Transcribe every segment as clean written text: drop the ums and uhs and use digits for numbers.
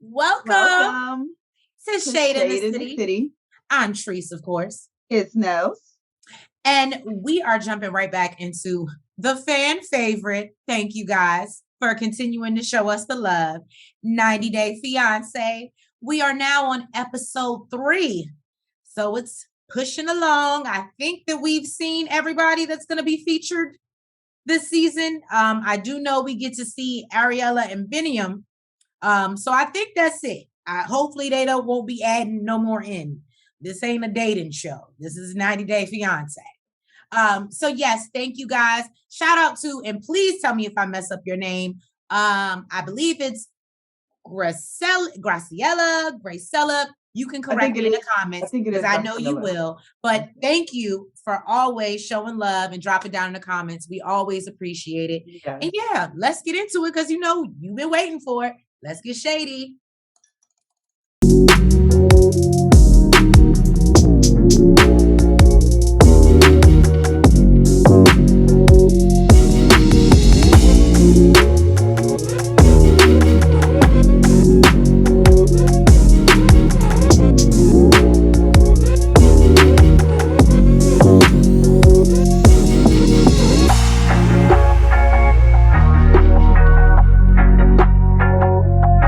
Welcome Welcome to to Shade in the Shade in the City. City. I'm Treese, of course. It's Nels. And we are jumping right back into the fan favorite. Thank you guys for continuing to show us the love. 90 Day Fiance. We are now on episode 3. So it's pushing along. I think that we've seen everybody that's going to be featured this season. I do know we get to see Ariella and Biniam. So I think that's it. Hopefully they won't be adding no more in. This ain't a dating show. This is 90 Day Fiance. So yes, thank you guys. Shout out to, and please tell me if I mess up your name. I believe it's Graciela. You can correct me in the comments because I know you will. But thank you for always showing love and dropping down in the comments. We always appreciate it. Yes. And yeah, let's get into it because you know you've been waiting for it. Let's get shady.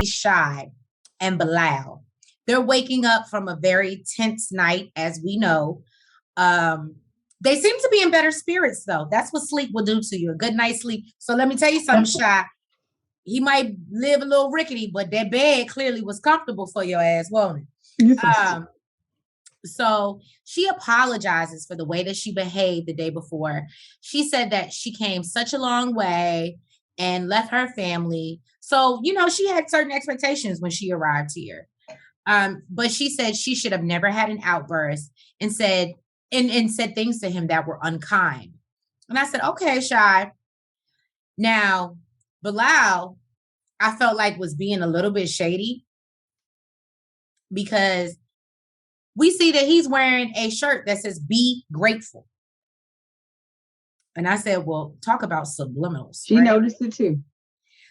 Shy and Bilal. They're waking up from a very tense night, as we know. They seem to be in better spirits, though. That's what sleep will do to you, a good night's sleep. So let me tell you something, Shy. He might live a little rickety, but that bed clearly was comfortable for your ass, won't it? So she apologizes for the way that she behaved the day before. She said that she came such a long way and left her family. So, you know, she had certain expectations when she arrived here. But she said she should have never had an outburst and said things to him that were unkind. And I said, okay, Shy. Now, Bilal, I felt like was being a little bit shady because we see that he's wearing a shirt that says be grateful. And I said, well, talk about subliminals. She noticed it too.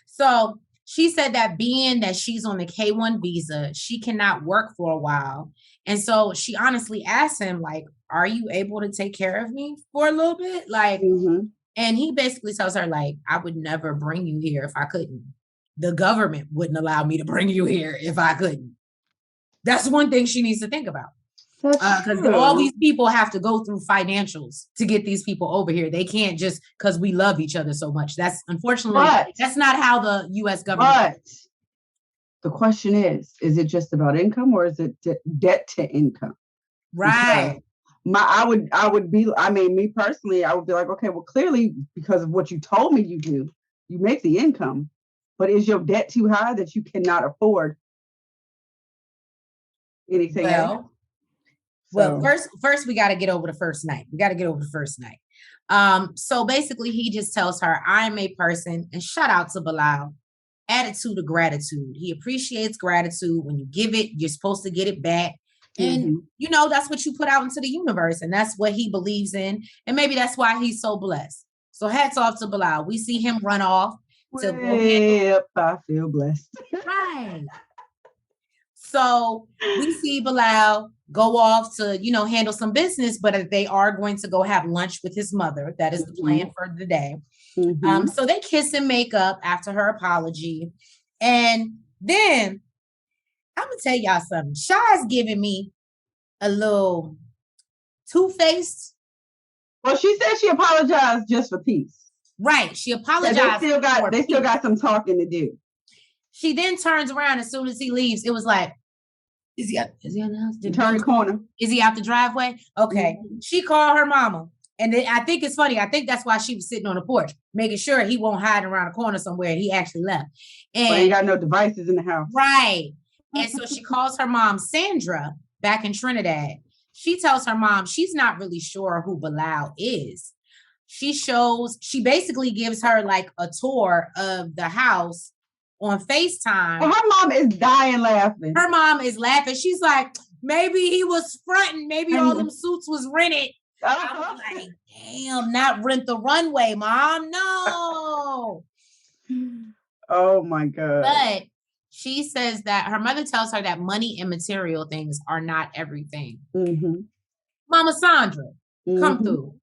So she said that being that she's on the K-1 visa, she cannot work for a while. And so she honestly asked him, like, are you able to take care of me for a little bit? Like, and he basically tells her, like, I would never bring you here if I couldn't. The government wouldn't allow me to bring you here if I couldn't. That's one thing she needs to think about. Because all these people have to go through financials to get these people over here. They can't just because we love each other so much. That's unfortunately, that's not how the U.S. government. But the question is it just about income or is it debt to income? Right. Me personally, I would be like, okay, well, clearly because of what you told me you do, you make the income, but is your debt too high that you cannot afford anything else? Well, first we got to get over the first night. So basically he just tells her, I am a person, and shout out to Bilal, attitude of gratitude. He appreciates gratitude. When you give it, you're supposed to get it back. And you know, that's what you put out into the universe. And that's what he believes in. And maybe that's why he's so blessed. So hats off to Bilal. We see him run off. I feel blessed. Right. So we see Bilal go off to, you know, handle some business, but they are going to go have lunch with his mother. That is the plan for the day. So they kiss and make up after her apology. And then I'm going to tell y'all something. Shy's giving me a little two-faced. Well, she said she apologized just for peace. Right. She apologized. They still got some talking to do. She then turns around as soon as he leaves. It was like, is he out the house? Turn the corner. Is he out the driveway? Okay. She called her mama. And I think it's funny. I think that's why she was sitting on the porch, making sure he won't hide around a corner somewhere. He actually left. And he got no devices in the house. Right. And so she calls her mom, Sandra, back in Trinidad. She tells her mom she's not really sure who Bilal is. She basically gives her like a tour of the house on FaceTime. Well, her mom is dying laughing. Her mom is laughing. She's like, maybe he was fronting. Maybe all them suits was rented. I was like, damn, not Rent the Runway, Mom. No. Oh, my God. But she says that her mother tells her that money and material things are not everything. Mm-hmm. Mama Sandra, come Mm-hmm. through.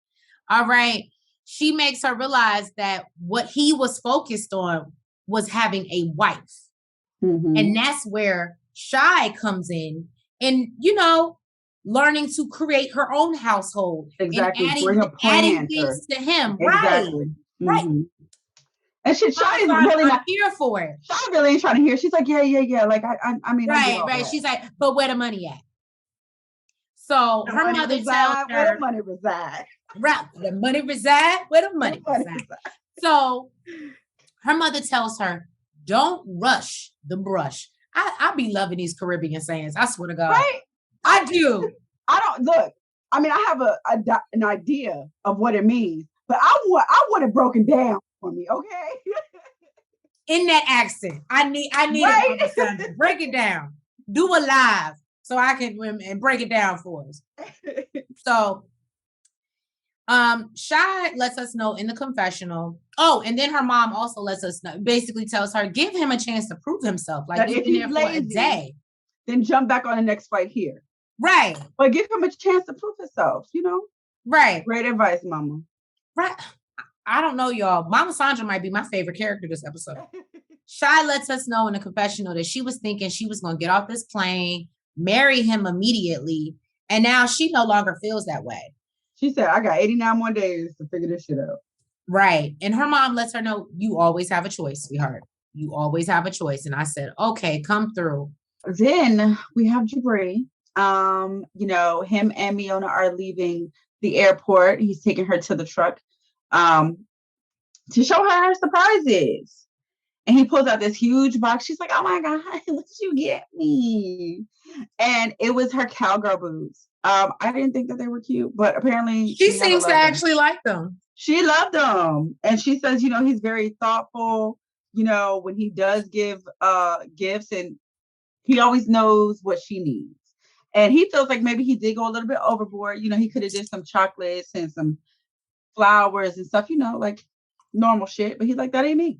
All right. She makes her realize that what he was focused on was having a wife. Mm-hmm. And that's where Shy comes in and, learning to create her own household. Exactly. And Bring a adding plan. things to him. Exactly. Right. Mm-hmm. And Shy is Mama really not here for it. Shy really ain't trying to hear. She's like, yeah. Like I mean, I get all Right. that. She's like, but where the money at? So The her money mother reside, tells her, where the money reside. Right, the money reside where the money reside. So her mother tells her, don't rush the brush. I be loving these Caribbean sayings. I swear to God. Right? I do. I don't look. I mean, I have an idea of what it means, but I want it broken down for me, okay? In that accent, I need Right? it, Sandra. Break it down. Do a live so I can and break it down for us. So, Shy lets us know in the confessional. Oh, and then her mom also lets us know. Basically, tells her give him a chance to prove himself. Like you've been there for a day. Then jump back on the next fight here. Right. But give him a chance to prove himself, Right. Great advice, Mama. Right. I don't know, y'all. Mama Sandra might be my favorite character this episode. Shy lets us know in the confessional that she was thinking she was going to get off this plane, marry him immediately, and now she no longer feels that way. She said, I got 89 more days to figure this shit out. Right. And her mom lets her know, you always have a choice, sweetheart. You always have a choice. And I said, okay, come through. Then we have Jabri. Him and Miona are leaving the airport. He's taking her to the truck to show her surprises. And he pulls out this huge box. She's like, oh my God, what did you get me? And it was her cowgirl boots. I didn't think that they were cute, but apparently she seems to actually like them. She loved them. And she says, he's very thoughtful, when he does give gifts, and he always knows what she needs. And he feels like maybe he did go a little bit overboard. He could have did some chocolates and some flowers and stuff, like normal shit. But he's like, that ain't me.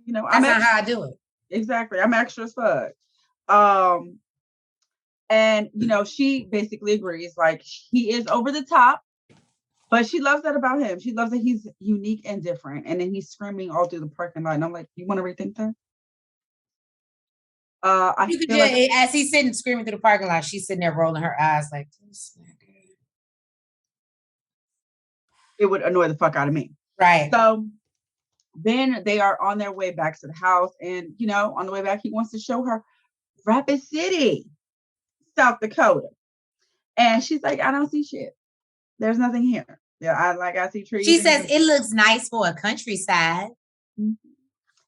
That's not how I do it. Exactly. I'm extra as fuck. And she basically agrees, like he is over the top, but she loves that about him. She loves that he's unique and different. And then he's screaming all through the parking lot. And I'm like, you want to rethink that? As he's sitting screaming through the parking lot, she's sitting there rolling her eyes like this. It would annoy the fuck out of me. Right. So then they are on their way back to the house. And, on the way back, he wants to show her Rapid City, South Dakota. And she's like, I don't see shit. There's nothing here. Yeah, I see trees. She says it looks nice for a countryside. Mm-hmm.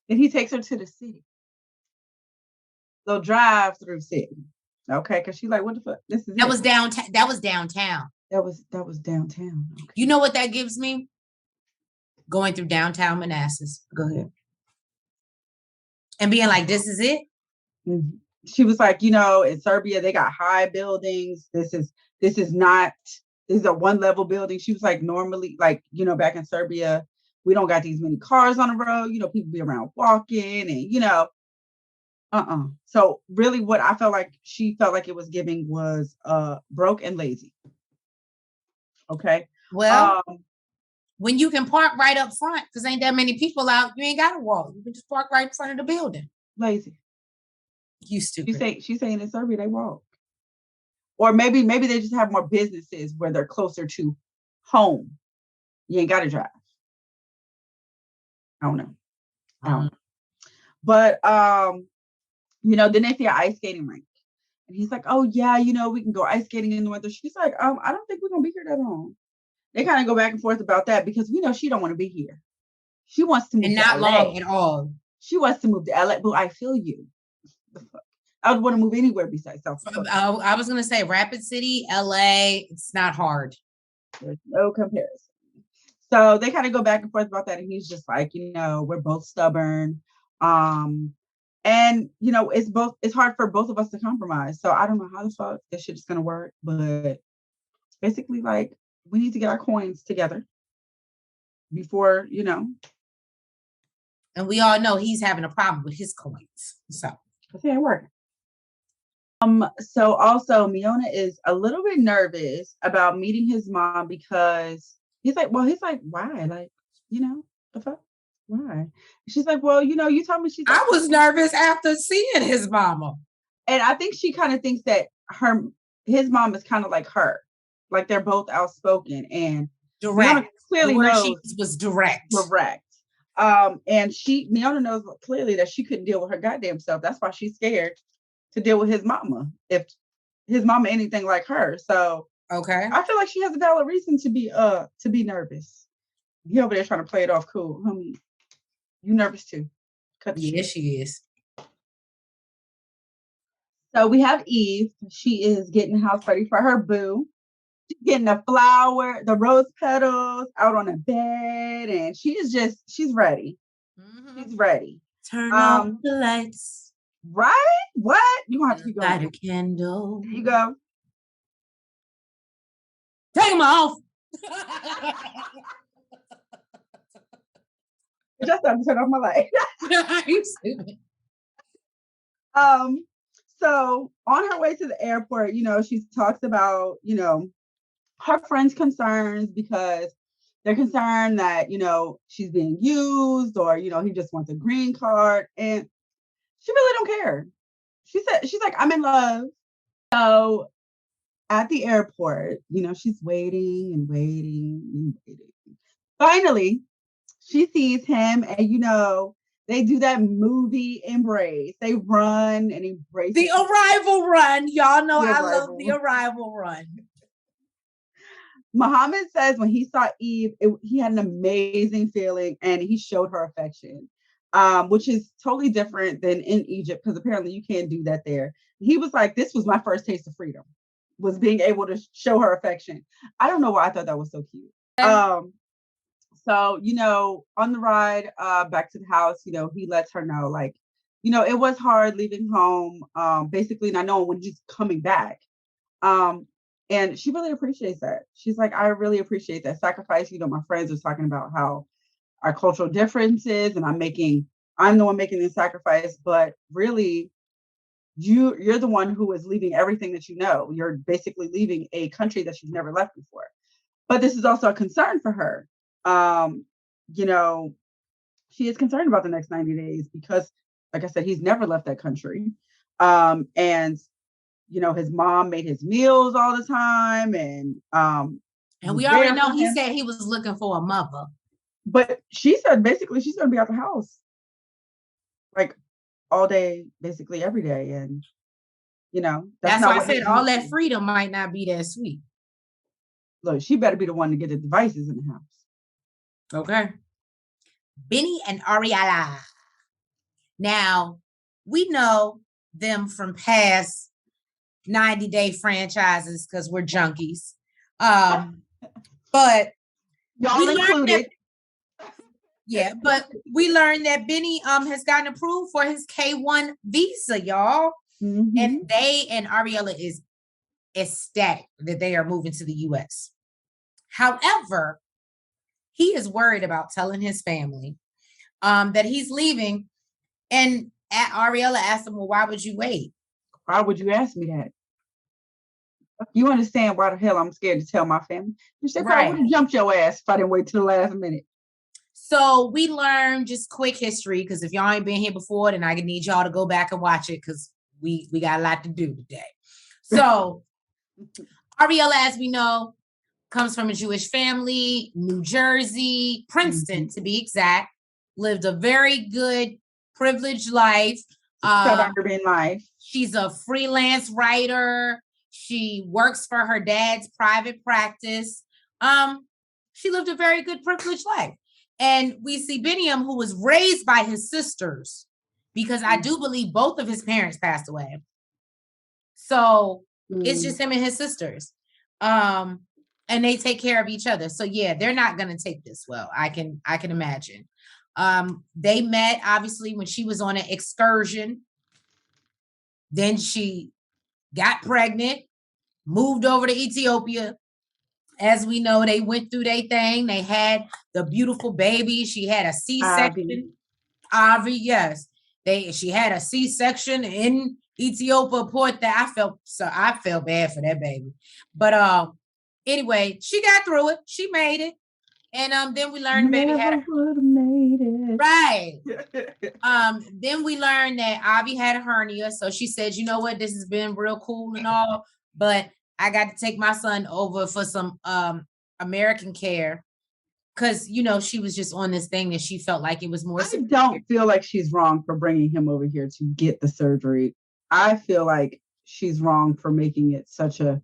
And he takes her to the city. They'll drive through the city. Okay, because she's like, what the fuck? That was downtown. That was downtown. That was downtown. Okay. You know what that gives me? Going through downtown Manassas. Go ahead. And being like, this is it. Mm-hmm. She was like, in Serbia, they got high buildings. This is a one-level building. She was like, normally, like, back in Serbia, we don't got these many cars on the road. People be around walking and, So really what I felt like she felt like it was giving was broke and lazy. Okay. Well, when you can park right up front, because ain't that many people out, you ain't got to walk. You can just park right in front of the building. Lazy. You stupid. She's saying in Serbia they walk. Or maybe they just have more businesses where they're closer to home. You ain't got to drive. I don't know. But then they see an ice skating rink. And he's like, oh yeah, we can go ice skating in the winter. She's like, I don't think we're gonna be here that long. They kind of go back and forth about that because we know she don't want to be here. She wants to move and to not LA. Long at all. She wants to move to LA, but I feel you. I would want to move anywhere besides South Dakota. I was gonna say Rapid City, LA. It's not hard. There's no comparison. So they kind of go back and forth about that, and he's just like, we're both stubborn, and it's hard for both of us to compromise. So I don't know how the fuck this shit is gonna work, but basically, like, we need to get our coins together before, And we all know he's having a problem with his coins. So See, I work. So also Miona is a little bit nervous about meeting his mom because he's like, why? Like, the fuck? Why? She's like, well, you told me she's like, I was nervous after seeing his mama. and I think she kind of thinks that his mom is kind of like her. Like they're both outspoken and Direct. Miona clearly The word knows she used was direct. correct. And Miona knows clearly that she couldn't deal with her goddamn self. That's why she's scared to deal with his mama. If his mama anything like her. So okay. I feel like she has a valid reason to be nervous. He over there trying to play it off cool. Homie, you nervous too. Cut the shit. She is. So we have Eve. She is getting the house ready for her boo. She's getting the rose petals out on the bed, and she's ready. Mm-hmm. She's ready. Turn off the lights. Right? What? You're gonna have to keep going. Light a candle. There you go. Take them off. I just have to turn off my light. You stupid. So on her way to the airport, she talks about, her friends' concerns because they're concerned that, she's being used or, he just wants a green card. And she really don't care. She's like, I'm in love. So at the airport, she's waiting and waiting and waiting. Finally, she sees him and, they do that movie embrace. They run and embrace. The arrival run. Y'all know I love the arrival run. Muhammad says when he saw Eve, he had an amazing feeling and he showed her affection, which is totally different than in Egypt because apparently you can't do that there. He was like, this was my first taste of freedom, was being able to show her affection. I don't know why I thought that was so cute. So, on the ride back to the house, he lets her know, like, it was hard leaving home, basically not knowing when he's coming back. And she really appreciates that. She's like, I really appreciate that sacrifice. My friends are talking about how our cultural differences and I'm the one making the sacrifice, but really you're the one who is leaving everything that you know. You're basically leaving a country that you've never left before. But this is also a concern for her. She is concerned about the next 90 days because, like I said, he's never left that country. And his mom made his meals all the time. And we already know he said he was looking for a mother. But she said basically she's going to be out the house like all day, basically every day. And, that's why I said all that freedom might not be that sweet. Look, she better be the one to get the devices in the house. Okay. Benny and Ariella. Now, we know them from past 90-day franchises because we're junkies. But y'all included. But we learned that Benny has gotten approved for his K1 visa, y'all. Mm-hmm. And they and Ariella is ecstatic that they are moving to the US. However, he is worried about telling his family that he's leaving. And Ariella asked him, well, why would you wait? Why would you ask me that? You understand why the hell I'm scared to tell my family? You said, I would have jumped your ass if I didn't wait till the last minute. So we learned just quick history, because if y'all ain't been here before, then I need y'all to go back and watch it because we got a lot to do today. So Ariella, as we know, comes from a Jewish family, New Jersey, Princeton to be exact, lived a very good, privileged life. Life. She's a freelance writer. She works for her dad's private practice. She lived a very good, privileged life. And we see Biniam, who was raised by his sisters, because I do believe both of his parents passed away. So it's just him and his sisters. And they take care of each other. So yeah, they're not going to take this well. I can imagine. They met obviously when she was on an excursion. Then she got pregnant, moved over to Ethiopia. As we know, they went through their thing. They had the beautiful baby. She had a C-section. Avi, yes. She had a C-section in Ethiopia port that I felt bad for that baby. But anyway, she got through it. She made it. And then we learned baby had would have made it. Right. Then we learned that Avi had a hernia. So she said, you know what, this has been real cool and all, but I got to take my son over for some American care. Cause she was just on this thing that she felt like it was more. I don't feel like she's wrong for bringing him over here to get the surgery. I feel like she's wrong for making it such a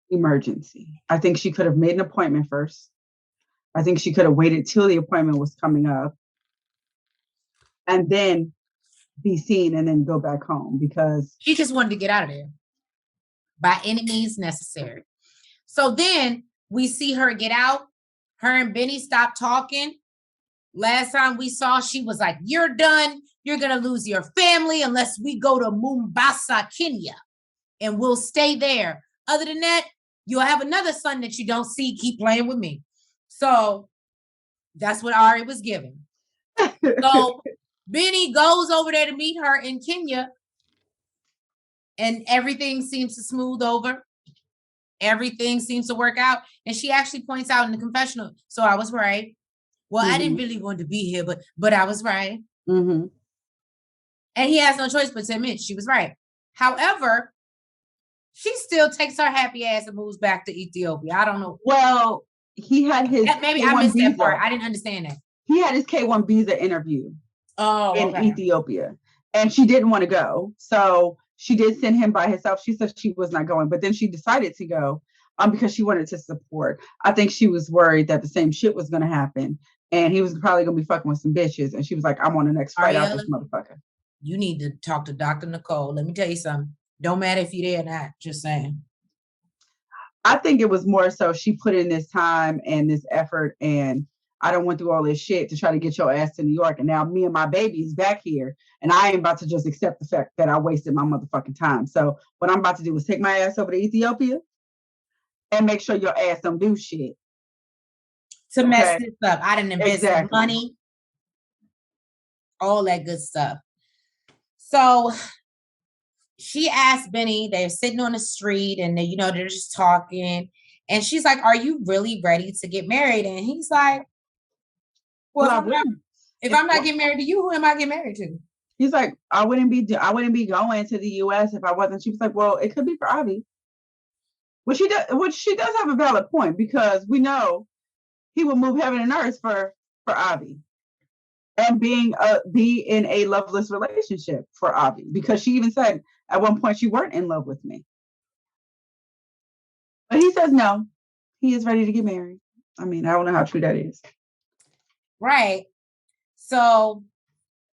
emergency. I think she could have made an appointment first. I think she could have waited till the appointment was coming up and then be seen and then go back home, because she just wanted to get out of there by any means necessary. So then we see her get out. Her and Benny stopped talking. Last time we saw, she was like, you're done. You're going to lose your family unless we go to Mombasa, Kenya, and we'll stay there. Other than that, you'll have another son that you don't see. Keep playing with me. So that's what Ari was given. So Benny goes over there to meet her in Kenya, and everything seems to smooth over. Everything seems to work out. And she actually points out in the confessional, so I was right. Well, I didn't really want to be here, but I was right. And he has no choice but to admit she was right. However, she still takes her happy ass and moves back to Ethiopia. I don't know. Well, he had his maybe I missed that part. I didn't understand that. He had his K-1 visa interview in Ethiopia, and she didn't want to go. So she did send him by herself. She said she was not going, but then she decided to go because she wanted to support. I think she was worried that the same shit was going to happen, and he was probably going to be fucking with some bitches. And she was like, I'm on the next flight out this motherfucker. You need to talk to Dr. Nicole. Let me tell you something. Don't matter if you're there or not. Just saying. I think it was more so she put in this time and this effort, and I don't went through all this shit to try to get your ass to New York. And now me and my baby is back here, and I ain't about to just accept the fact that I wasted my motherfucking time. So what I'm about to do is take my ass over to Ethiopia and make sure your ass don't do shit to mess this up. I didn't invest money, all that good stuff. So she asked Benny, they're sitting on the street and they're just talking. And she's like, are you really ready to get married? And he's like, well, if I'm not getting married to you, who am I getting married to? He's like, I wouldn't be going to the US if I wasn't. She was like, well, it could be for Avi. Which she does have a valid point, because we know he will move heaven and earth for Avi. And be in a loveless relationship for Avi, because she even said at one point she weren't in love with me. But he says no, he is ready to get married. I mean, I don't know how true that is. Right. So,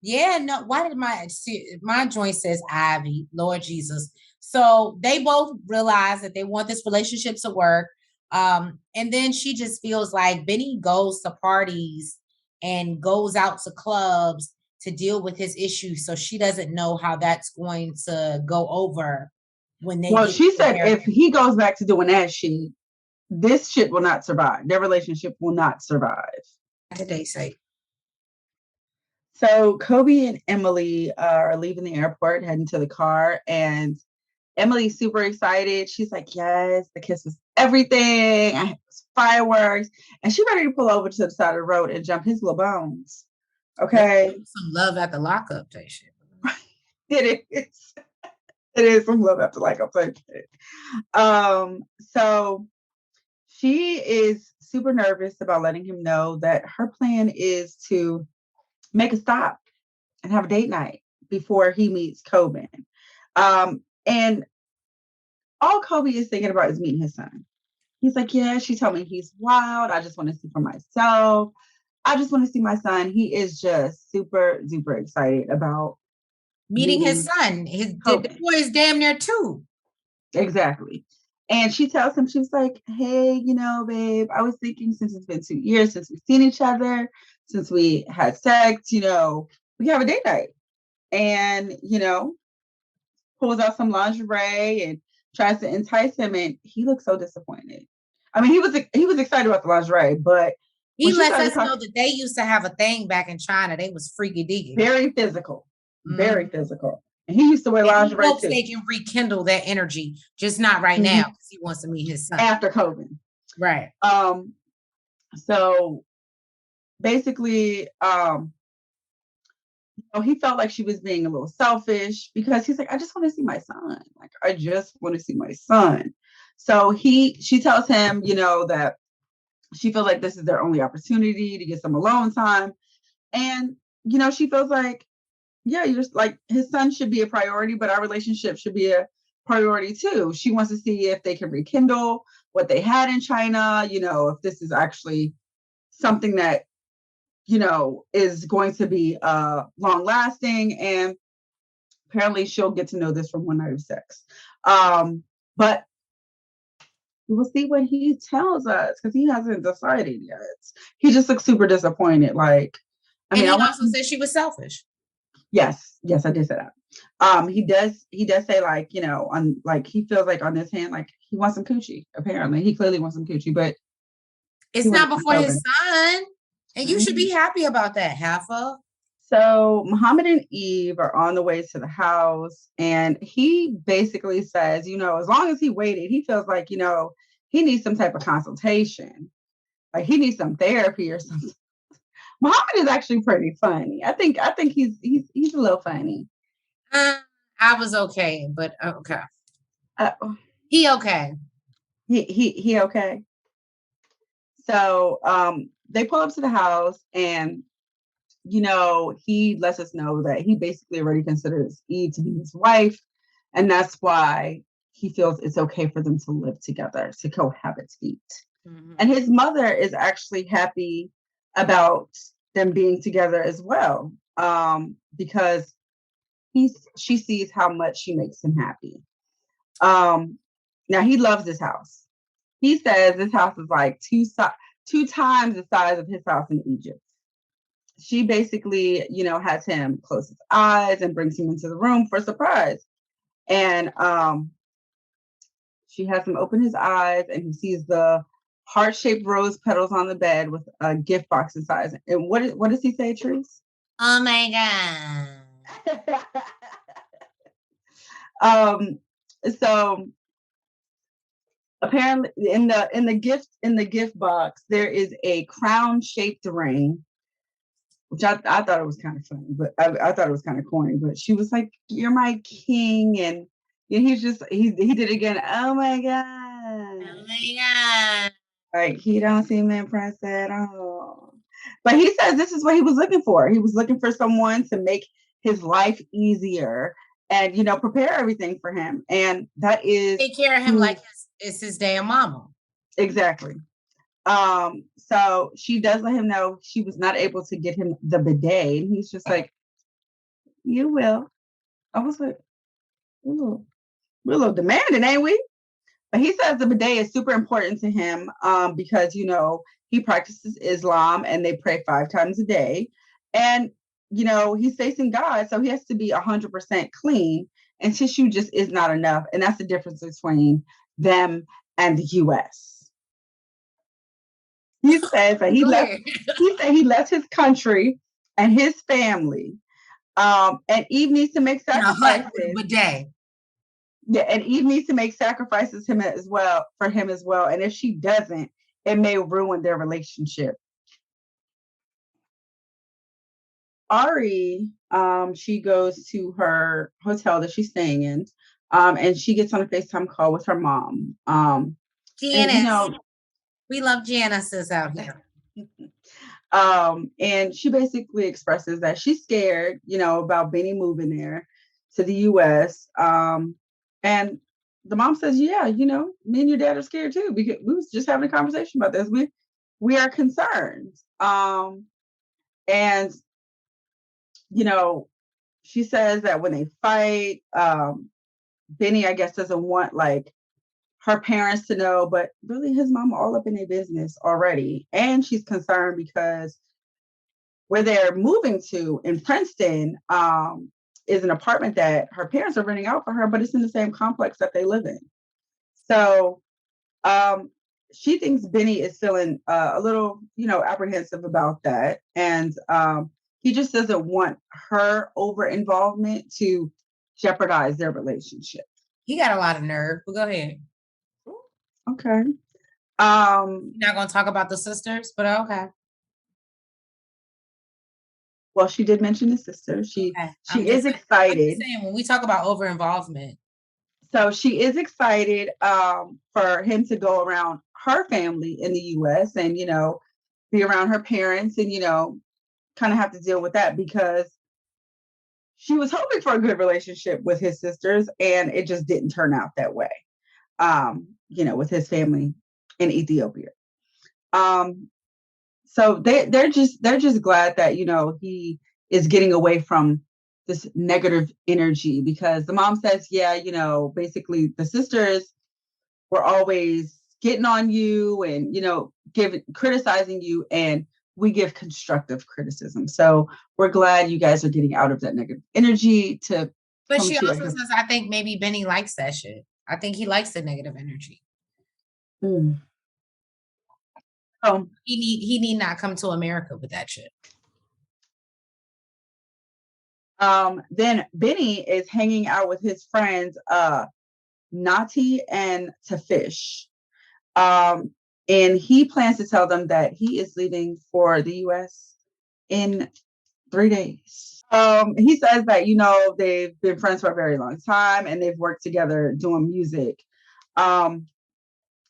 yeah, no. Why did my joint says Ivy? Lord Jesus. So they both realize that they want this relationship to work. And then she just feels like Benny goes to parties and goes out to clubs to deal with his issues. So she doesn't know how that's going to go over when they. Well, she said if he goes back to doing that shit, this shit will not survive. Their relationship will not survive. What did they say? So Kobe and Emily are leaving the airport, heading to the car, and Emily's super excited. She's like, yes, the kiss was everything. I had fireworks. And she's ready to pull over to the side of the road and jump his little bones. Okay. Some love at the lockup type shit. It is. It is some love after lockup type shit. So she is super nervous about letting him know that her plan is to make a stop and have a date night before he meets Coben. And all Kobe is thinking about is meeting his son. He's like, yeah, she told me he's wild. I just want to see for myself. I just want to see my son. He is just super, super excited about meeting his son. The boy is damn near 2. Exactly. And she tells him, she's like, hey, babe, I was thinking, since it's been 2 years since we've seen each other, since we had sex, we have a date night. And, pulls out some lingerie and tries to entice him, and he looks so disappointed. I mean, he was excited about the lingerie, but He when she lets started us know talking, that they used to have a thing back in China. They was freaky deaky. very physical, very Mhm. physical. And he used to wear And he lingerie hopes too. they can rekindle that energy, just not right now Mhm. because he wants to meet his son. After COVID. Right. So basically, he felt like she was being a little selfish because he's like, I just want to see my son. Like, I just want to see my son. So she tells him, that she feels like this is their only opportunity to get some alone time. And, she feels like, yeah, you're like, his son should be a priority, but our relationship should be a priority too. She wants to see if they can rekindle what they had in China, if this is actually something that, is going to be long lasting. And apparently she'll get to know this from one night of sex. But we'll see what he tells us because he hasn't decided yet. He just looks super disappointed. Like, I And mean, he also said she was selfish. yes, I did say that. He does say like, on like he feels like on this hand, like he wants some coochie. Apparently, he clearly wants some coochie, but It's he not wants before his son. And you should Mhm. be happy about that, Halfa. So Muhammad and Eve are on the way to the house, and he basically says, as long as he waited, he feels like, he needs some type of consultation, like he needs some therapy or something. Muhammad is actually pretty funny. I think he's a little funny. I was okay, but okay. Uh, He okay. he okay. So they pull up to the house, and he lets us know that he basically already considers Eve to be his wife, and that's why he feels it's okay for them to live together, to cohabitate. Mhm. And his mother is actually happy about them being together as well, because she sees how much she makes him happy. Now he loves this house. He says this house is like two times the size of his house in Egypt. She basically, has him close his eyes and brings him into the room for a surprise. And she has him open his eyes, and he sees the heart-shaped rose petals on the bed with a gift box inside. And what does he say, Trees? Oh my God. So apparently in the gift box there is a crown-shaped ring, which I thought it was kind of funny, but I thought it was kind of corny. But she was like, "You're my king," and he's just he did it again. Oh my god! Oh my God. Like he don't seem impressed at all. But he says this is what he was looking for. He was looking for someone to make his life easier and prepare everything for him, and that is Take care of him like it's his damn mama. exactly. So she does let him know she was not able to get him the bidet, and he's just like, "You will." I was like, "Ooh, we're a little demanding, ain't we?" But he says the bidet is super important to him, because he practices Islam and they pray 5 times a day, and he's facing God, so he has to be 100% clean, and tissue just is not enough, and that's the difference between them and the U.S. He says that he Go left. ahead. He said he left his country and his family. And Eve needs to make In a hut with a sacrifices. bidet. Yeah, and Eve needs to make sacrifices for him as well. And if she doesn't, it may ruin their relationship. Ari, she goes to her hotel that she's staying in, and she gets on a FaceTime call with her mom. And Janice. We love Janices out here. And she basically expresses that she's scared, about Benny moving there to the US. And the mom says, yeah, me and your dad are scared too, because we was just having a conversation about this. We are concerned. And she says that when they fight, Benny, I guess, doesn't want like her parents to know, but really his mom all up in their business already. And she's concerned because where they're moving to in Princeton, is an apartment that her parents are renting out for her, but it's in the same complex that they live in. So she thinks Benny is feeling a little, apprehensive about that. And he just doesn't want her over involvement to jeopardize their relationship. He got a lot of nerve, but go ahead. Okay. You're not going to talk about the sisters, but okay. Well, she did mention the sister. She is excited. I'm just saying, when we talk about over involvement. So she is excited for him to go around her family in the US and, be around her parents and, kind of have to deal with that because she was hoping for a good relationship with his sisters and it just didn't turn out that way, with his family in Ethiopia. So they're just glad that, he is getting away from this negative energy because the mom says, yeah, basically the sisters were always getting on you and, criticizing you, and we give constructive criticism. So we're glad you guys are getting out of that negative energy But she also says, I think maybe Benny likes that shit. I think he likes the negative energy. Oh, he need not come to America with that shit. Then Benny is hanging out with his friends, Nati and Tafish. And he plans to tell them that he is leaving for the US in 3 days. He says that, they've been friends for a very long time and they've worked together doing music.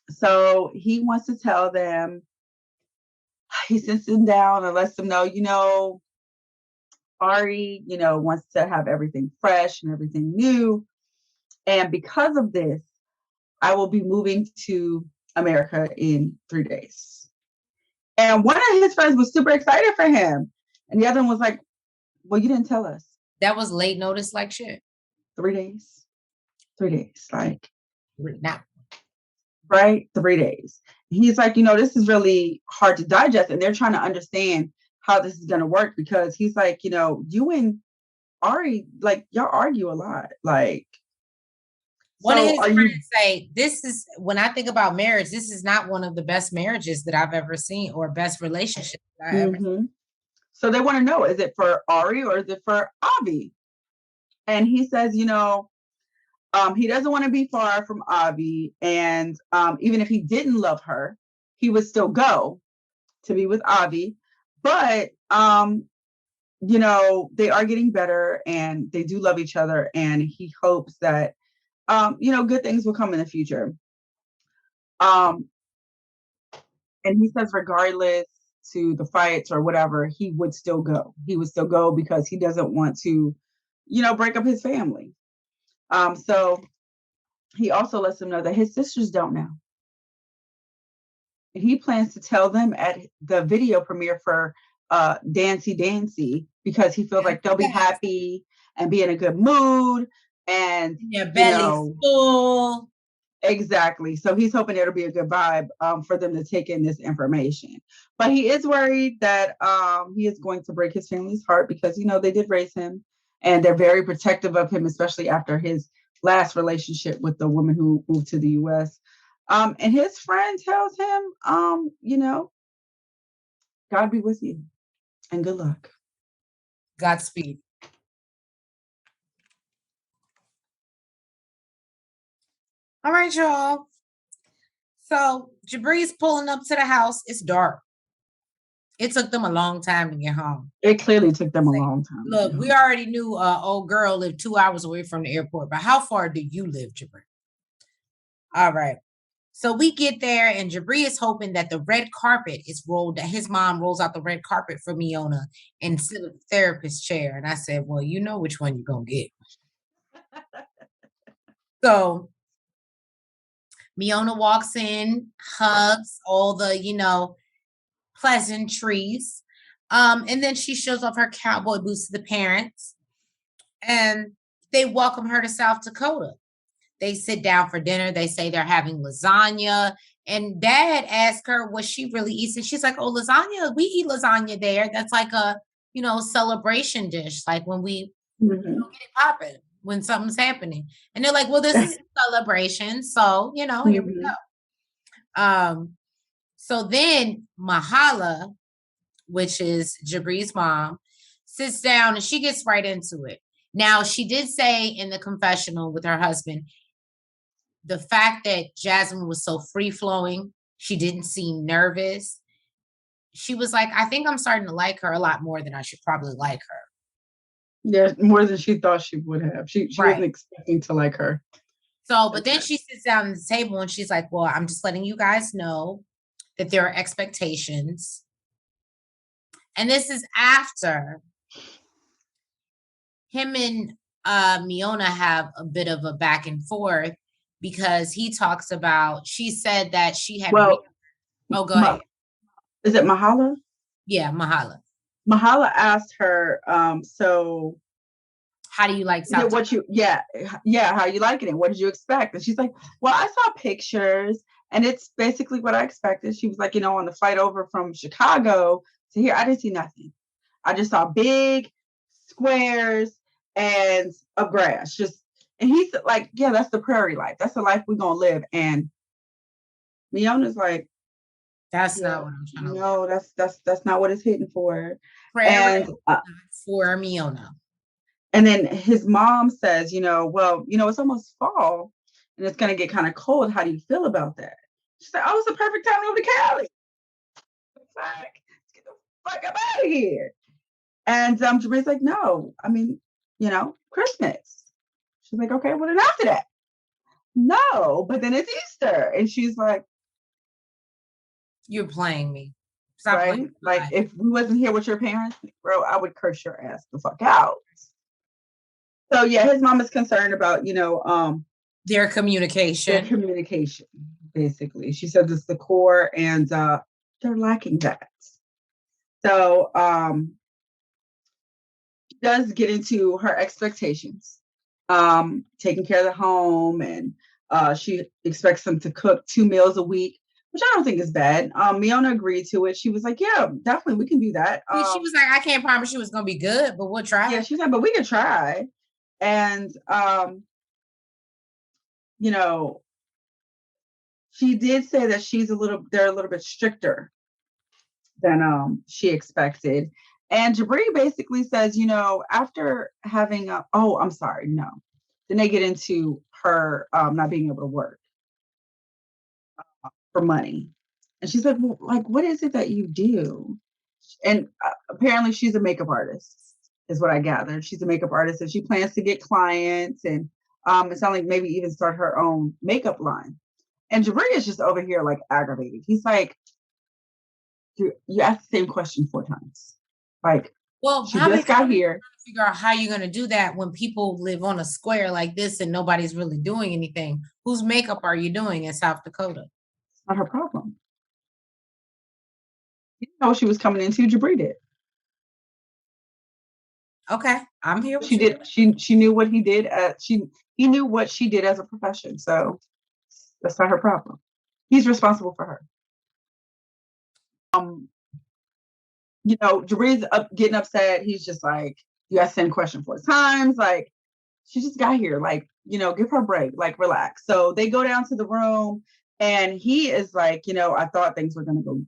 So he wants to tell them, he sits them down and lets them know, Ari, wants to have everything fresh and everything new. And because of this, I will be moving to America in 3 days. And one of his friends was super excited for him. And the other one was like, well, you didn't tell us. That was late notice like shit. 3 days. 3 days. Like, now. Right? 3 days. He's like, this is really hard to digest. And they're trying to understand how this is going to work because he's like, you and Ari, like, y'all argue a lot. Like, one of his friends say, this is, when I think about marriage, this is not one of the best marriages that I've ever seen or best relationships that I ever seen. So they want to know, is it for Ari or is it for Avi? And he says, he doesn't want to be far from Avi. And even if he didn't love her, he would still go to be with Avi. But, they are getting better and they do love each other. And he hopes that, good things will come in the future. And he says, regardless to the fights or whatever, he would still go. He would still go because he doesn't want to, break up his family. So he also lets them know that his sisters don't know. And he plans to tell them at the video premiere for Dancey Dancey because he feels like they'll be happy and be in a good mood and your belly's full. Exactly. So he's hoping it'll be a good vibe for them to take in this information. But he is worried that he is going to break his family's heart because, they did raise him and they're very protective of him, especially after his last relationship with the woman who moved to the US. And his friend tells him, God be with you and good luck. Godspeed. All right, y'all. So Jabri's pulling up to the house. It's dark. It took them a long time to get home. It clearly took them a long time. Look, we already knew old girl lived 2 hours away from the airport, but how far do you live, Jabri? All right. So we get there and Jabri is hoping that the red carpet is rolled, that his mom rolls out the red carpet for Miona instead of the therapist chair. And I said, well, you know which one you're going to get. So Miona walks in, hugs all the, pleasantries. And then she shows off her cowboy boots to the parents. And they welcome her to South Dakota. They sit down for dinner. They say they're having lasagna. And Dad asked her what she really eats. And she's like, oh, lasagna. We eat lasagna there. That's like a, celebration dish. Like when we get it popping, when something's happening. And they're like, well, this is a celebration. So, here we go. So then Mahala, which is Jabri's mom, sits down and she gets right into it. Now, she did say in the confessional with her husband, the fact that Jasmine was so free flowing, she didn't seem nervous. She was like, I think I'm starting to like her a lot more than I should probably like her. Yeah, more than she thought she would have. She Right. wasn't expecting to like her. So, but then she sits down at the table and she's like, well, I'm just letting you guys know that there are expectations. And this is after him and Miona have a bit of a back and forth because he talks about, she said that she had. Well, go ahead. Is it Mahala? Yeah, Mahala. Mahala asked her, so how do you like South what you how you liking it? What did you expect? And she's like, well, I saw pictures and it's basically what I expected. She was like, on the flight over from Chicago to here, I didn't see nothing. I just saw big squares and of grass. And he's like, yeah, that's the prairie life. That's the life we're gonna live. And Miona's like, that's not what I'm trying to no, live. That's not what it's hitting for. Prairie for Miona. And then his mom says, well, it's almost fall and it's going to get kind of cold. How do you feel about that? She said, oh, it's the perfect time to move to Cali. Let's get the fuck up out of here. And Jabri's like, no, I mean, Christmas. She's like, okay, well, then after that. No, but then it's Easter. And she's like, you're playing me. Stop right? Playing. Like, if we wasn't here with your parents, bro, I would curse your ass the fuck out. So yeah, his mom is concerned about, their communication. Basically. She says it's the core and they're lacking that. So she does get into her expectations, taking care of the home, and she expects them to cook 2 meals a week, which I don't think is bad. Miona agreed to it. She was like, yeah, definitely we can do that. She was like, I can't promise you it's going to be good, but we'll try. Yeah, she's like, but we can try. And, she did say that they're a little bit stricter than she expected. And Jabri basically says, after having I'm sorry, no. Then they get into her not being able to work for money. And she's like, well, like, what is it that you do? And apparently she's a makeup artist, is what I gathered. She's a makeup artist and she plans to get clients and it sounds like maybe even start her own makeup line. And Jabri is just over here like aggravated. He's like, you asked the same question 4 times. Like, well, she just got here. Figure out how you're going to do that when people live on a square like this and nobody's really doing anything. Whose makeup are you doing in South Dakota? It's not her problem. You know she was coming into, Jabri did. Okay, I'm here. She did. She knew what he did. He knew what she did as a profession. So that's not her problem. He's responsible for her. Jabri's getting upset. He's just like, you asked the same question 4 times. Like, she just got here. Like, give her a break. Like, relax. So they go down to the room and he is like, I thought things were going to go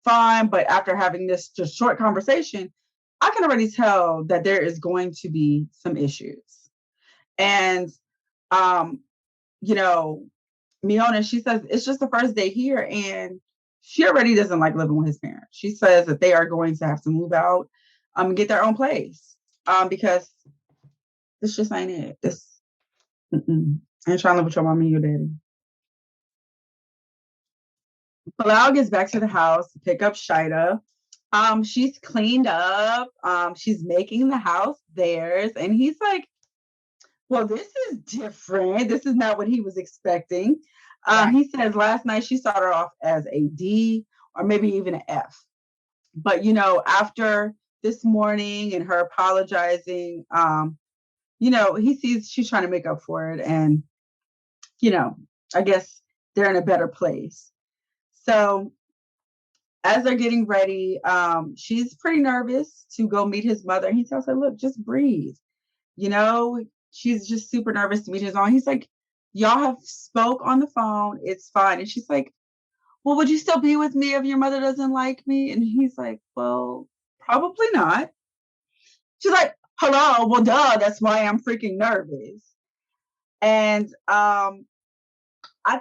fine. But after having this just short conversation, I can already tell that there is going to be some issues. And, Miona, she says, it's just the first day here. And she already doesn't like living with his parents. She says that they are going to have to move out and get their own place because this just ain't it. I ain't trying to live with your mom and your daddy. Bilal gets back to the house to pick up Shida. She's cleaned up. She's making the house theirs. And he's like, well, this is different. This is not what he was expecting. Right. He says last night she started off as a D or maybe even an F. But, after this morning and her apologizing, he sees she's trying to make up for it. And, I guess they're in a better place. So as they're getting ready, she's pretty nervous to go meet his mother. He tells her, look, just breathe. She's just super nervous to meet his mom. He's like, y'all have spoke on the phone. It's fine. And she's like, well, would you still be with me if your mother doesn't like me? And he's like, well, probably not. She's like, hello, well, duh, that's why I'm freaking nervous. And I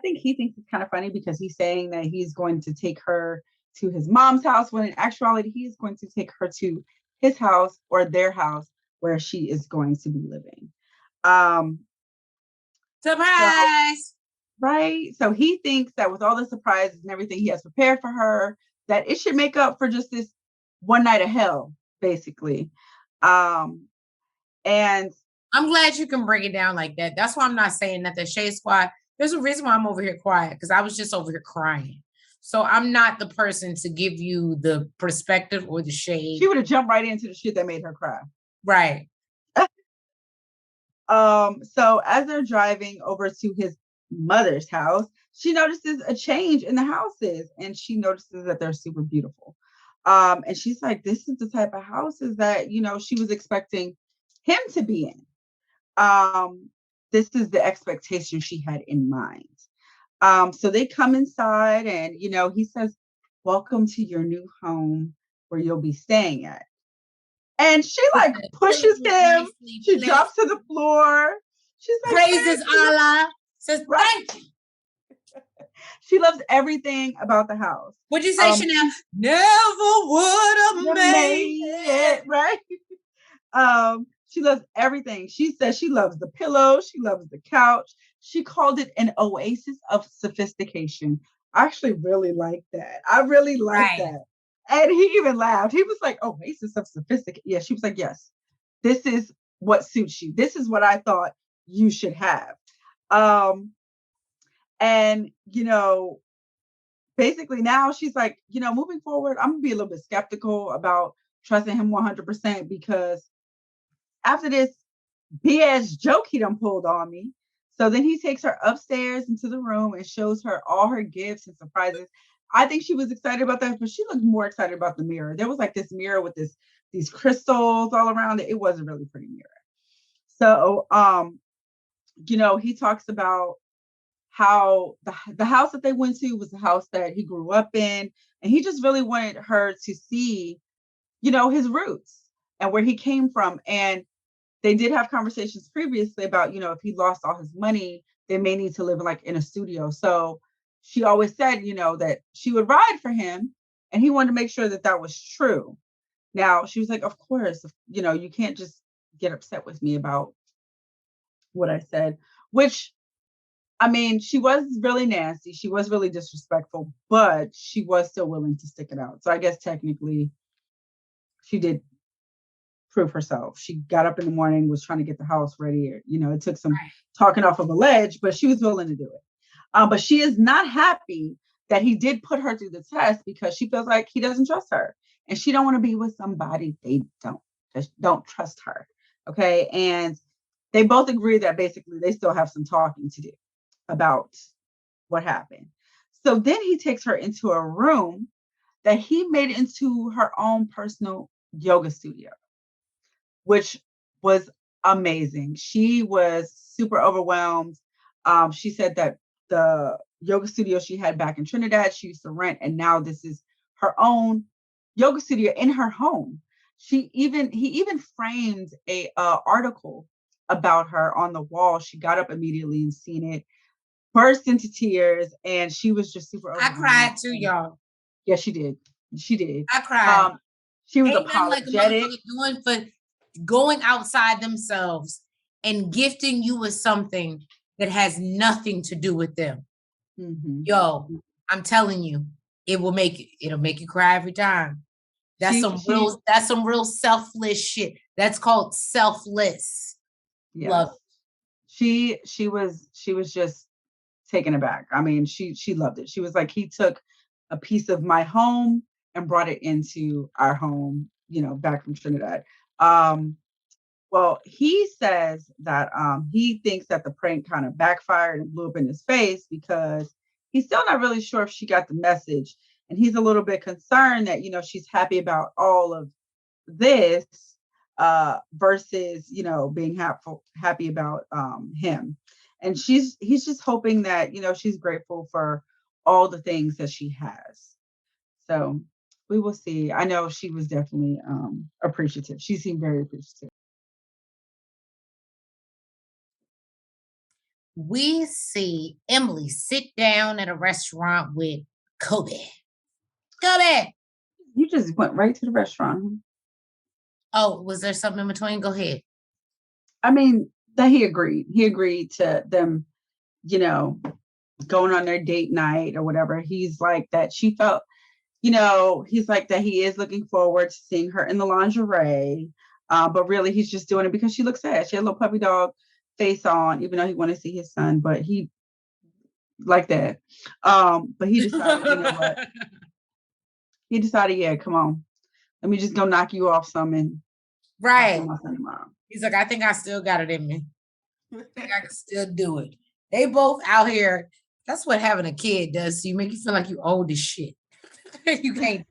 think he thinks it's kind of funny because he's saying that he's going to take her to his mom's house when in actuality he is going to take her to his house or their house where she is going to be living. Surprise! Right? So he thinks that with all the surprises and everything he has prepared for her, that it should make up for just this one night of hell, basically. And I'm glad you can break it down like that. That's why I'm not saying that the Shade Squad. There's a reason why I'm over here quiet because I was just over here crying. So I'm not the person to give you the perspective or the shade. She would have jumped right into the shit that made her cry. Right. So as they're driving over to his mother's house, she notices a change in the houses and she notices that they're super beautiful. And she's like, this is the type of houses that, she was expecting him to be in. This is the expectation she had in mind. So they come inside and, he says, welcome to your new home where you'll be staying at. And she like pushes him. She drops to the floor. She's like, praises Allah. Says, thank you. She loves everything about the house. What'd you say, Chanel? Never would have made it. Right? She loves everything. She says she loves the pillow. She loves the couch. She called it an oasis of sophistication. I actually really like that. I really like that. And he even laughed. He was like, oasis of sophistication. Yeah, she was like, yes, this is what suits you. This is what I thought you should have. And, basically now she's like, moving forward, I'm going to be a little bit skeptical about trusting him 100% because after this BS joke he done pulled on me. So then he takes her upstairs into the room and shows her all her gifts and surprises. I think she was excited about that, but she looked more excited about the mirror. There was like this mirror with these crystals all around it. It was a really pretty mirror. So, he talks about how the house that they went to was the house that he grew up in. And he just really wanted her to see, his roots and where he came from. And they did have conversations previously about, if he lost all his money, they may need to live in a studio. So she always said, that she would ride for him. And he wanted to make sure that that was true. Now, she was like, of course, you can't just get upset with me about what I said, which, I mean, she was really nasty. She was really disrespectful, but she was still willing to stick it out. So I guess technically she did prove herself. She got up in the morning, was trying to get the house ready. It took some talking off of a ledge, but she was willing to do it. But she is not happy that he did put her through the test because she feels like he doesn't trust her. And she don't want to be with somebody they don't trust her. Okay. And they both agree that basically they still have some talking to do about what happened. So then he takes her into a room that he made into her own personal yoga studio, which was amazing. She was super overwhelmed. She said that the yoga studio she had back in Trinidad, she used to rent, and now this is her own yoga studio in her home. He even framed a article about her on the wall. She got up immediately and seen it, burst into tears, and she was just super overwhelmed. I cried too, y'all. Yeah, she did. She did. I cried. She was apologetic. Like doing for going outside themselves and gifting you with something that has nothing to do with them. Mm-hmm. Yo, I'm telling you, it'll make you cry every time. That's some real selfless shit. That's called selfless. Yes. Love. She was just taken aback. I mean, she loved it. She was like, he took a piece of my home and brought it into our home, back from Trinidad. Well, he says that he thinks that the prank kind of backfired and blew up in his face because he's still not really sure if she got the message. And he's a little bit concerned that, she's happy about all of this versus, being happy about him. And he's just hoping that, she's grateful for all the things that she has. So we will see. I know she was definitely appreciative. She seemed very appreciative. We see Emily sit down at a restaurant with Kobe. Kobe. You just went right to the restaurant. Oh, was there something in between? Go ahead. I mean, that he agreed. He agreed to them, you know, going on their date night or whatever. He's like that she felt, he's like that he is looking forward to seeing her in the lingerie. But really he's just doing it because she looks sad. She had a little puppy dog face on, even though he wanted to see his son, but he like that. But he decided, you know what? He decided, yeah, come on. Let me just go knock you off some and right. my son tomorrow. He's like, I think I still got it in me. I think I can still do it. They both out here. That's what having a kid does to you. Make you feel like you old as shit. you can't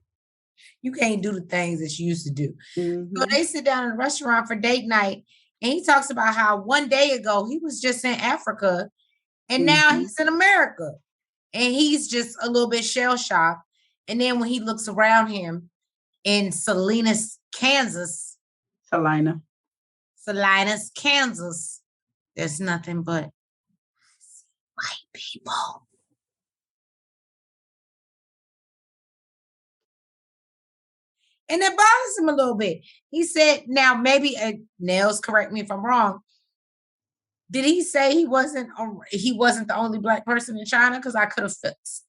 do the things that you used to do. Mm-hmm. So they sit down in a restaurant for date night, and he talks about how one day ago he was just in Africa, and now he's in America, and he's just a little bit shell-shocked. And then when he looks around him in Salinas, Kansas, there's nothing but white people. And it bothers him a little bit. He said, now maybe, Nels, correct me if I'm wrong. Did he say he wasn't the only Black person in China? Because I could have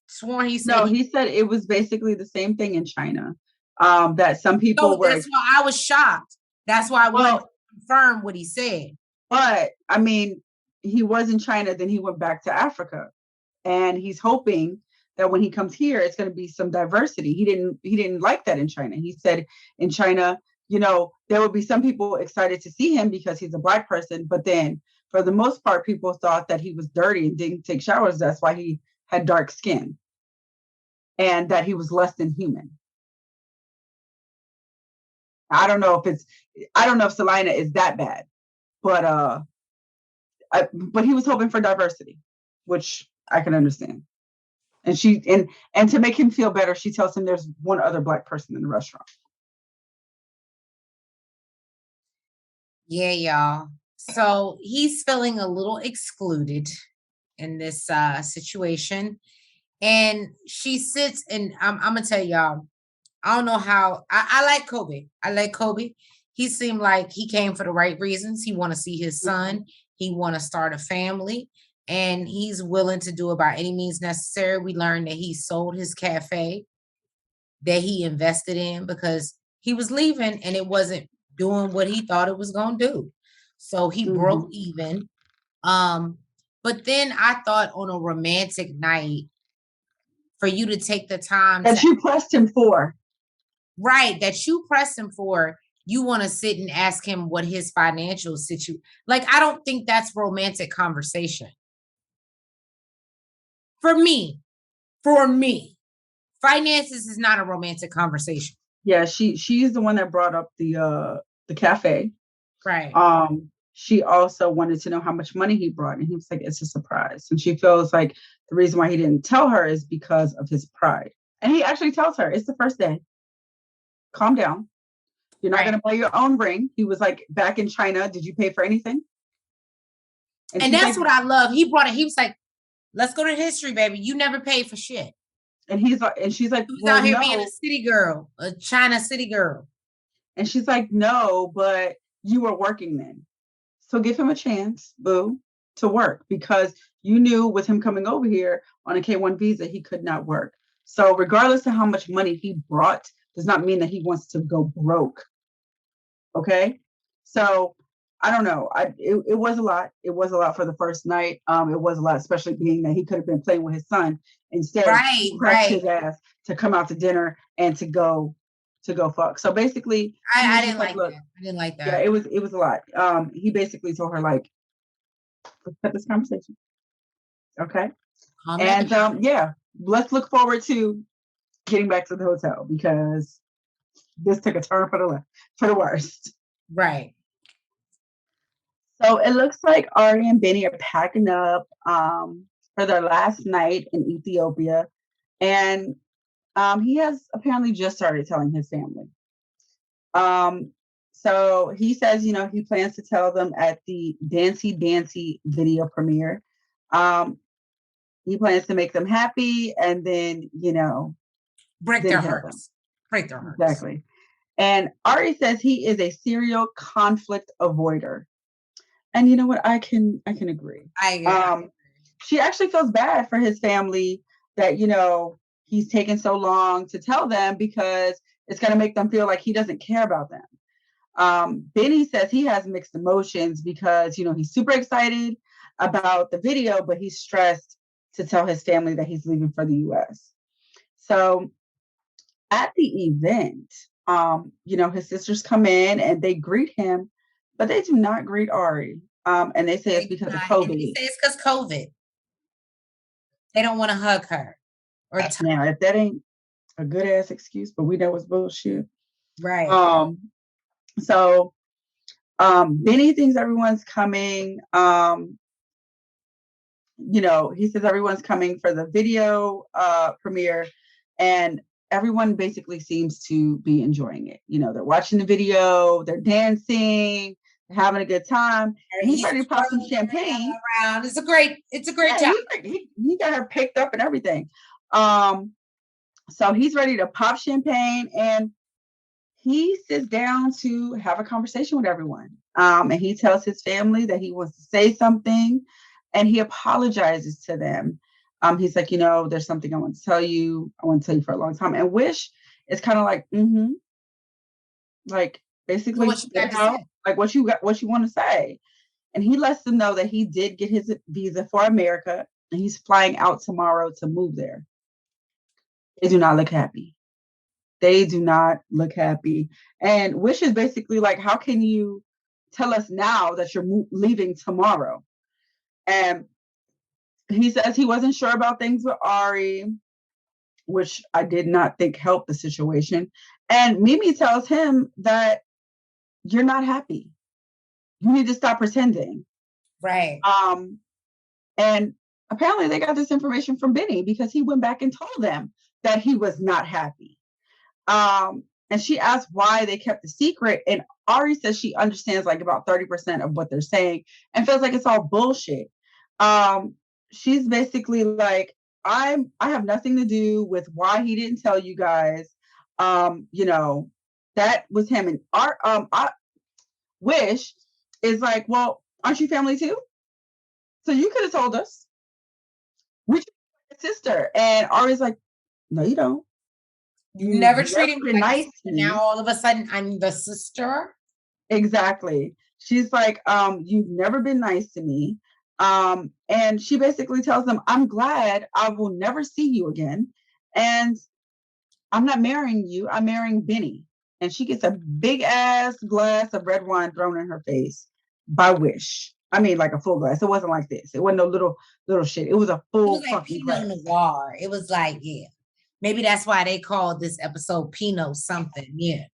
sworn he said. No, he said it was basically the same thing in China. That some people were. That's why I was shocked. That's why I wanted to confirm what he said. But I mean, he was in China, then he went back to Africa, and he's hoping that when he comes here, it's going to be some diversity. He didn't like that in China. He said in China, there would be some people excited to see him because he's a Black person, but then for the most part, people thought that he was dirty and didn't take showers. That's why he had dark skin, and that he was less than human. I don't know if Selena is that bad, but he was hoping for diversity, which I can understand. And and to make him feel better, she tells him there's one other Black person in the restaurant. Yeah, y'all. So he's feeling a little excluded in this situation. And she sits, and I'm gonna tell y'all, I don't know how I like Kobe. I like Kobe. He seemed like he came for the right reasons. He want to see his son. He want to start a family, and he's willing to do it by any means necessary. We learned that he sold his cafe that he invested in because he was leaving and it wasn't doing what he thought it was going to do. So he broke even. But then I thought on a romantic night for you to take the time that you pressed him for. Right, that you pressed him for. You want to sit and ask him what his financial situation. Like, I don't think that's romantic conversation. For me, finances is not a romantic conversation. Yeah, she's the one that brought up the cafe. Right. She also wanted to know how much money he brought, and he was like, it's a surprise. And she feels like the reason why he didn't tell her is because of his pride. And he actually tells her, it's the first day. Calm down. You're not going to buy your own ring. He was like, back in China, did you pay for anything? And that's what I love. He brought it. He was like, let's go to history, baby. You never paid for shit. And he's like, and she's like, well, out here being a city girl, a China city girl. And she's like, no, but you were working then. So give him a chance, boo, to work, because you knew with him coming over here on a K-1 visa, he could not work. So regardless of how much money he brought, does not mean that he wants to go broke. Okay. So I don't know. It was a lot. It was a lot for the first night. It was a lot, especially being that he could have been playing with his son. Instead, he pressed his ass to come out to dinner and to go fuck. So basically, I didn't like that. I didn't like that. Yeah, it was a lot. He basically told her, like, let's cut this conversation. Okay. And yeah, let's look forward to getting back to the hotel because this took a turn for the worst. Right. So it looks like Ari and Benny are packing up for their last night in Ethiopia. And he has apparently just started telling his family. So he says, he plans to tell them at the Dancy Dancy video premiere. He plans to make them happy and then, break then their tell them. hearts. Break their hearts. Exactly. And Ari says he is a serial conflict avoider. And you know what? I can agree. She actually feels bad for his family that, he's taken so long to tell them because it's going to make them feel like he doesn't care about them. Benny says he has mixed emotions because, he's super excited about the video, but he's stressed to tell his family that he's leaving for the US. So at the event, his sisters come in and they greet him, but they do not greet Ari. And they say it's because of COVID. They say it's because COVID. They don't want to hug her. Now, if that ain't a good ass excuse, but we know it's bullshit. Right. So Benny thinks everyone's coming. He says everyone's coming for the video premiere, and everyone basically seems to be enjoying it. They're watching the video, they're dancing, they're having a good time. And he's ready to pop some champagne. Around. It's a great job. He got her picked up and everything. So he's ready to pop champagne, and he sits down to have a conversation with everyone. And he tells his family that he wants to say something, and he apologizes to them. He's like, there's something I want to tell you. I want to tell you for a long time. And Wish is kind of like, like basically, what you want to say. And he lets them know that he did get his visa for America, and he's flying out tomorrow to move there. They do not look happy. And Wish is basically like, how can you tell us now that you're leaving tomorrow? And he says he wasn't sure about things with Ari, which I did not think helped the situation. And Mimi tells him that you're not happy. You need to stop pretending. Right. And apparently they got this information from Benny because he went back and told them that he was not happy. And she asked why they kept the secret. And Ari says she understands like about 30% of what they're saying and feels like it's all bullshit. She's basically like, I have nothing to do with why he didn't tell you guys. That was him. And our Wish is like, well, aren't you family too? So you could have told us. We should be sister. And Ari's like, no, you don't. You never treated me nice. Now all of a sudden I'm the sister. Exactly. She's like, you've never been nice to me. And she basically tells them, I'm glad I will never see you again. And I'm not marrying you. I'm marrying Benny. And she gets a big ass glass of red wine thrown in her face by Wish. I mean, like a full glass. It wasn't like this. It wasn't no little shit. It was a full fucking glass. Pinot Noir. It was like, yeah. Maybe that's why they called this episode Pinot something. Yeah.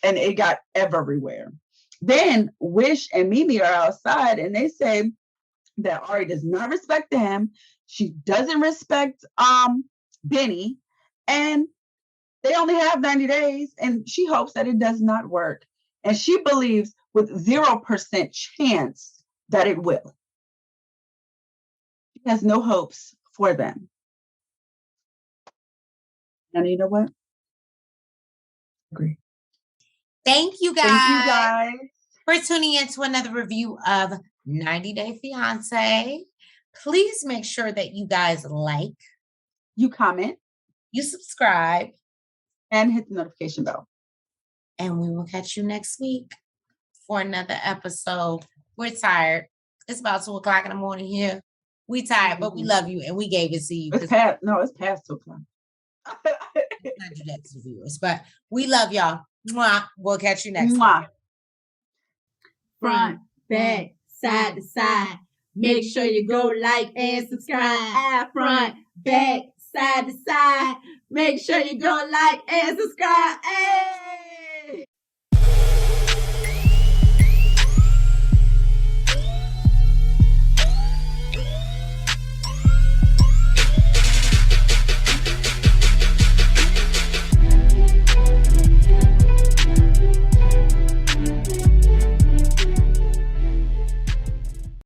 And it got everywhere. Then Wish and Mimi are outside and they say that Ari does not respect them. She doesn't respect Benny. And they only have 90 days. And she hopes that it does not work. And she believes with 0% chance that it will. She has no hopes for them. And you know what? Agree. Thank you guys for tuning in to another review of 90 Day Fiance. Please make sure that you guys like, you comment, you subscribe, and hit the notification bell. And we will catch you next week for another episode. We're tired. It's about 2 o'clock in the morning here. We tired, but we love you and we gave it to you. It's past 2 o'clock. Not do that to viewers, but we love y'all. Mwah. We'll catch you next time. Front, back, side to side. Make sure you go like and subscribe. Front, back, side to side. Make sure you go like and subscribe. Hey!